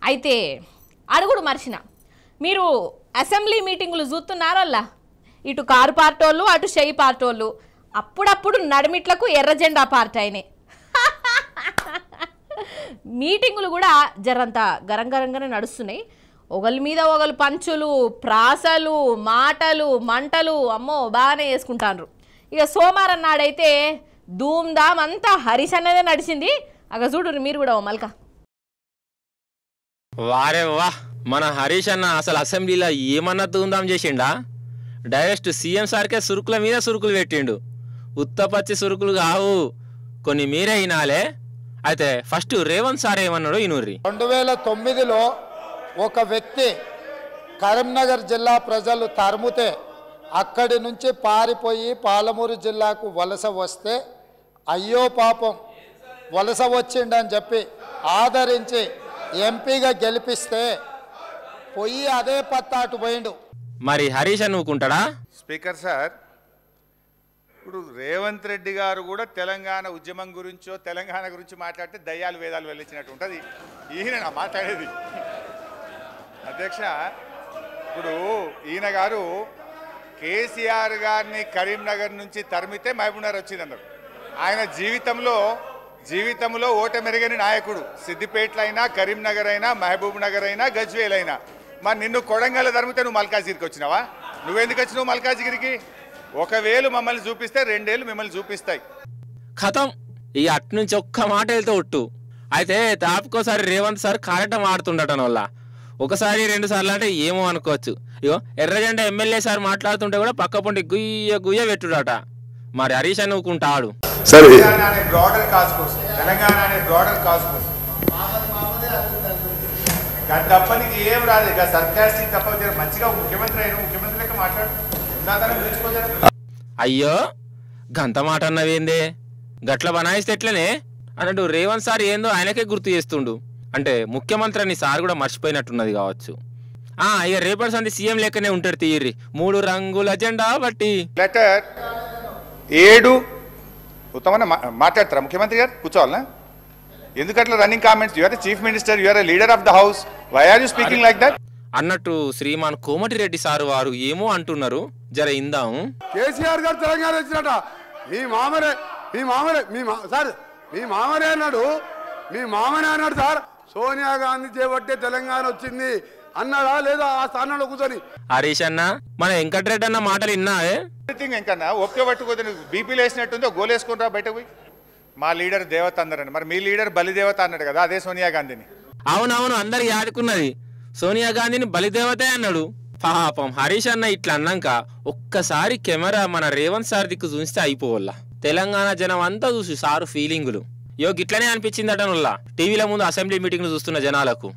అయితే అడుగుడు మర్చిన మీరు అసెంబ్లీ మీటింగులు చూస్తున్నారల్లా ఇటు కారు పార్టోళ్ళు అటు షెయి పార్టోళ్ళు అప్పుడప్పుడు నడిమిట్లకు ఎర్ర జెండా పార్టీ అయినాయి మీటింగులు కూడా జరంత గరంగరంగానే నడుస్తున్నాయి ఒకళ్ళ మీద ఒకళ్ళు పంచులు ప్రాసలు మాటలు మంటలు అమ్మో బాగానే వేసుకుంటాండ్రు ఇక సోమవారం నాడైతే ధూమ్ధామ్ అంతా హరీష్ అన్నదే నడిచింది అగ చూడు మీరు కూడా మల్క వారే వా మన హరీష్ అన్న అసలు అసెంబ్లీలో ఏమన్నా ధూమ్ధామ్ చేసిండా డైరెక్ట్ సీఎం సార్కే సురుకుల మీద సురుకులు పెట్టిండు ఉత్తపచ్చి సురుకులు కావు కొన్ని మీరే వినాలే అయితే ఫస్ట్ రేవంత్ సార్ ఏమన్నాడు ఇనూరి 2009లో ఒక వ్యక్తి కరీంనగర్ జిల్లా ప్రజలు తరుముతే అక్కడి నుంచి పారిపోయి పాలమూరు జిల్లాకు వలస వస్తే అయ్యో పాపం వలస వచ్చిండని చెప్పి ఆదరించి ఎంపీగా గెలిపిస్తే పోయి అదే పత్తాటు పోయిండు మరి హరీష్ అనుకుంటాడా స్పీకర్ సార్ ఇప్పుడు రేవంత్ రెడ్డి గారు కూడా తెలంగాణ ఉద్యమం గురించో తెలంగాణ గురించి మాట్లాడితే దయ్యాలు వేదాలు వెళ్ళించినట్టు ఉంటుంది ఈయన నా మాట్లాడేది అధ్యక్ష ఇప్పుడు ఈయన గారు కేసీఆర్ గారిని కరీంనగర్ నుంచి తరిమితే మహబూబ్నగర్ వచ్చిందన్నారు ఆయన జీవితంలో ఓటమెరుగని నాయకుడు సిద్దిపేటలో అయినా కరీంనగర్ అయినా మహబూబ్ నగర్ అయినా గజ్వేల్ అయినా మరి నిన్ను కొడంగల్ తరిమితే నువ్వు మల్కాజిగిరికి వచ్చినావా నువ్వెందుకు వచ్చినావు మల్కాజిగిరికి ఒకవేళ మమ్మల్ని చూపిస్తే 2 ఏళ్ళు మిమ్మల్ని చూపిస్తాయి ఖతం ఈ అటు నుంచి ఒక్క మాట వెళ్తే ఒట్టు అయితే తాపుకోసారి రేవంత్ సార్ కారటం ఆడుతుండటం వల్ల ఒకసారి 2 సార్లు అంటే ఏమో అనుకోవచ్చు ఇగో ఎర్రజెండా ఎమ్మెల్యే సార్ మాట్లాడుతుంటే కూడా పక్క పొంటి గుయ్య గుయ్య పెట్టుడట మరి హరీష్ అనుకుంటాడు తెలంగాణ అనే బ్రాడర్ కాజ్ కోసం తప్పనికి ఏం రాదు ఇక సర్కాస్టిక్ తప్ప మంచిగా ముఖ్యమంత్రి అయిన ముఖ్యమంత్రి లెక్క మాట్లాడు అయ్యో గంత మాట అన్నవేందే గట్ల బనాయిస్తే ఎట్లనే అన్నట్టు రేవంత్ సార్ ఏందో ఆయనకే గుర్తు చేస్తుండు అంటే ముఖ్యమంత్రి అని సార్ కూడా మర్చిపోయినట్టున్నది కావచ్చు ఇక రేపటి సంది సీఎం లెక్కనే ఉంటాడు తీయర్రి 3 రంగుల జెండా బట్టి లెటర్ 7 ఉత్తమన్న మాట్లాడతారా ముఖ్యమంత్రి గారు కూర్చోవాలనా ఎందుకట్లా running comments you are the chief minister you are the leader of the house why are you speaking like that అన్నట్టు శ్రీమాన్ కోమటిరెడ్డి సారు వారు ఏమో అంటున్నారు జర ఇందాం కేసీఆర్ గారు తెలంగాణ వచ్చినట మీ మామనే అన్నాడు సార్ సోనియా గాంధీ చేపట్టే తెలంగాణ వచ్చింది అన్నాడా లేదా ఆ స్థానంలో కూర్చొని హరీష్ అన్న మన వెంకటరెడ్డి అన్న మాటలు విన్నావే ఇంకన్నా ఒప్పుకే పట్టుకోదని బీపీలు వేసినట్టుందో గోలేసుకుని రా బయటకు మా లీడర్ దేవత అందరని మరి మీ లీడర్ బలిదేవత అన్నాడు కదా అదే సోనియా గాంధీని అవునవును అందరికి ఆడుకున్నది సోనియా గాంధీని బలిదేవతే అన్నాడు పాపం హరీష్ అన్న ఇట్లా అన్నాక ఒక్కసారి కెమెరా మన రేవంత్ సార్ దిక్కు చూస్తే అయిపోవాల తెలంగాణ జనం అంతా చూసి సారు ఫీలింగులు గిట్లనే అనిపించిందట టీవీల ముందు అసెంబ్లీ మీటింగ్లు చూస్తున్న జనాలకు